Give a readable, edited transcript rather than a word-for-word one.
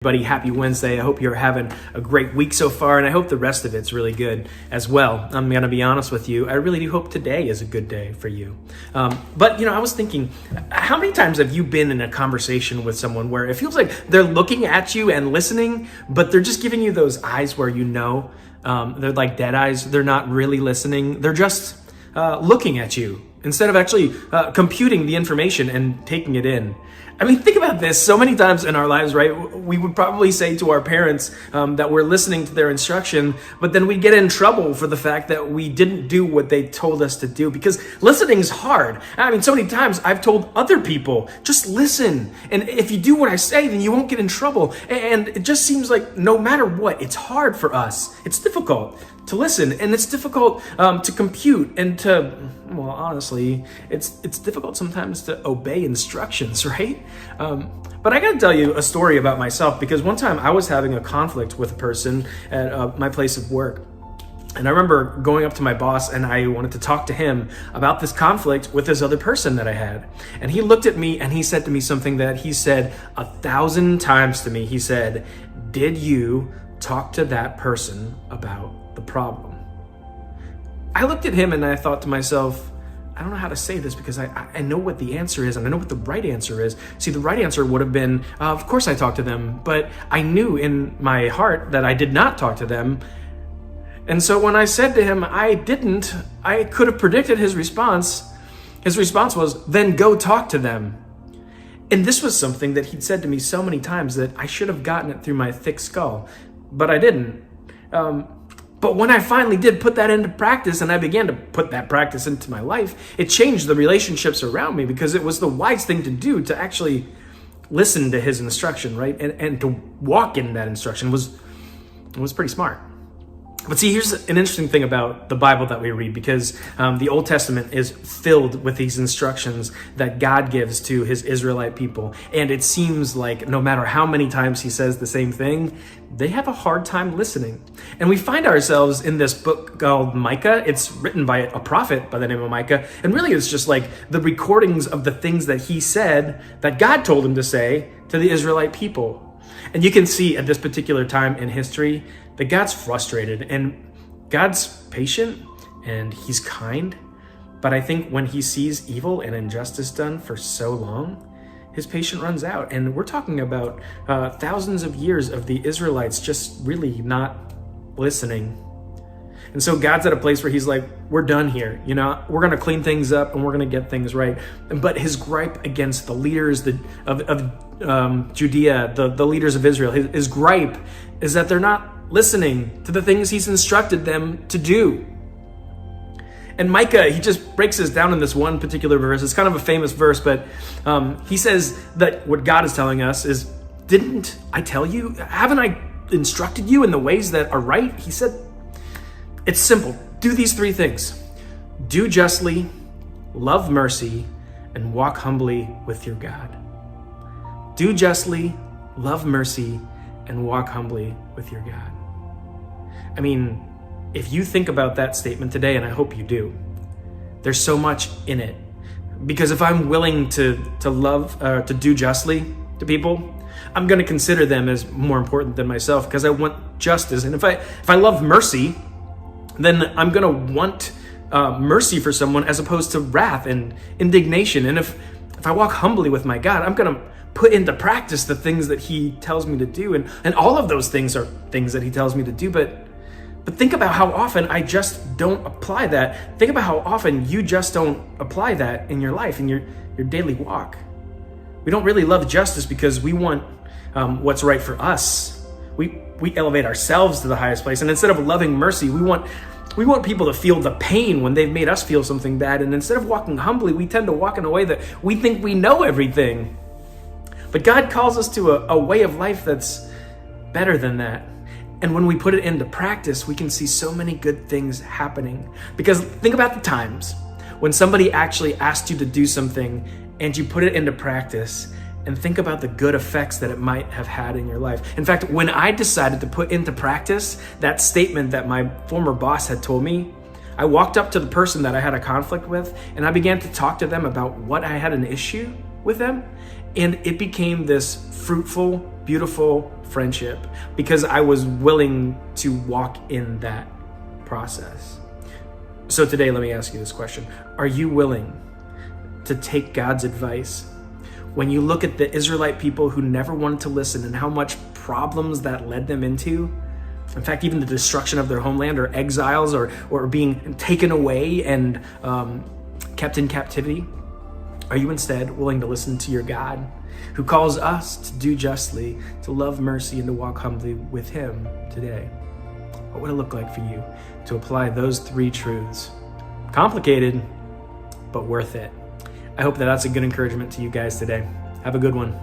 Everybody, happy Wednesday. I hope you're having a great week so far, and I hope the rest of it's really good as well. I'm going to be honest with you. I really do hope today is a good day for you. But I was thinking, how many times have you been in a conversation with someone where it feels like they're looking at you and listening, but they're just giving you those eyes where they're like dead eyes. They're not really listening. They're just looking at you instead of actually computing the information and taking it in. I mean, think about this. So many times in our lives, right, we would probably say to our parents that we're listening to their instruction, but then we get in trouble for the fact that we didn't do what they told us to do, because listening's hard. I mean, so many times I've told other people, just listen. And if you do what I say, then you won't get in trouble. And it just seems like no matter what, it's hard for us. It's difficult to listen, and it's difficult to compute and well, honestly, it's difficult sometimes to obey instructions, right? But I gotta tell you a story about myself, because one time I was having a conflict with a person at my place of work. And I remember going up to my boss and I wanted to talk to him about this conflict with this other person that I had. And he looked at me and he said to me something that he said 1,000 times to me. He said, "Did you talk to that person about the problem?" I looked at him and I thought to myself, I don't know how to say this, because I know what the answer is and I know what the right answer is. See, the right answer would have been, of course I talked to them, but I knew in my heart that I did not talk to them. And so when I said to him I didn't, I could have predicted his response. His response was, "Then go talk to them." And this was something that he'd said to me so many times that I should have gotten it through my thick skull, but I didn't. But when I finally did put that into practice, and I began to put that practice into my life, it changed the relationships around me, because it was the wise thing to do, to actually listen to his instruction, right? And to walk in that instruction was pretty smart. But see, here's an interesting thing about the Bible that we read, because the Old Testament is filled with these instructions that God gives to his Israelite people. And it seems like no matter how many times he says the same thing, they have a hard time listening. And we find ourselves in this book called Micah. It's written by a prophet by the name of Micah. And really it's just like the recordings of the things that he said that God told him to say to the Israelite people. And you can see at this particular time in history that God's frustrated and God's patient and he's kind. But I think when he sees evil and injustice done for so long, his patience runs out. And we're talking about thousands of years of the Israelites just really not listening. And so God's at a place where he's like, we're done here. We're going to clean things up and we're going to get things right. But his gripe against the leaders of Judea, the leaders of Israel, his gripe is that they're not listening to the things he's instructed them to do. And Micah, he just breaks this down in this one particular verse. It's kind of a famous verse, but he says that what God is telling us is, didn't I tell you? Haven't I instructed you in the ways that are right? He said, it's simple. Do these three things. Do justly, love mercy, and walk humbly with your God. Do justly, love mercy, and walk humbly with your God. I mean, if you think about that statement today, and I hope you do, there's so much in it. Because if I'm willing to love, to do justly to people, I'm going to consider them as more important than myself, because I want justice. And if I love mercy, then I'm going to want mercy for someone as opposed to wrath and indignation. And if I walk humbly with my God, I'm going to put into practice the things that he tells me to do. And all of those things are things that he tells me to do. But think about how often I just don't apply that. Think about how often you just don't apply that in your life, in your daily walk. We don't really love justice because we want what's right for us. We elevate ourselves to the highest place. And instead of loving mercy, we want people to feel the pain when they've made us feel something bad. And instead of walking humbly, we tend to walk in a way that we think we know everything. But God calls us to a way of life that's better than that. And when we put it into practice, we can see so many good things happening. Because think about the times when somebody actually asked you to do something and you put it into practice, and think about the good effects that it might have had in your life. In fact, when I decided to put into practice that statement that my former boss had told me, I walked up to the person that I had a conflict with and I began to talk to them about what I had an issue with them. And it became this fruitful, beautiful friendship because I was willing to walk in that process. So today, let me ask you this question. Are you willing to take God's advice? When you look at the Israelite people who never wanted to listen and how much problems that led them into, in fact, even the destruction of their homeland or exiles or being taken away and kept in captivity, are you instead willing to listen to your God who calls us to do justly, to love mercy, and to walk humbly with him today? What would it look like for you to apply those three truths? Complicated, but worth it. I hope that that's a good encouragement to you guys today. Have a good one.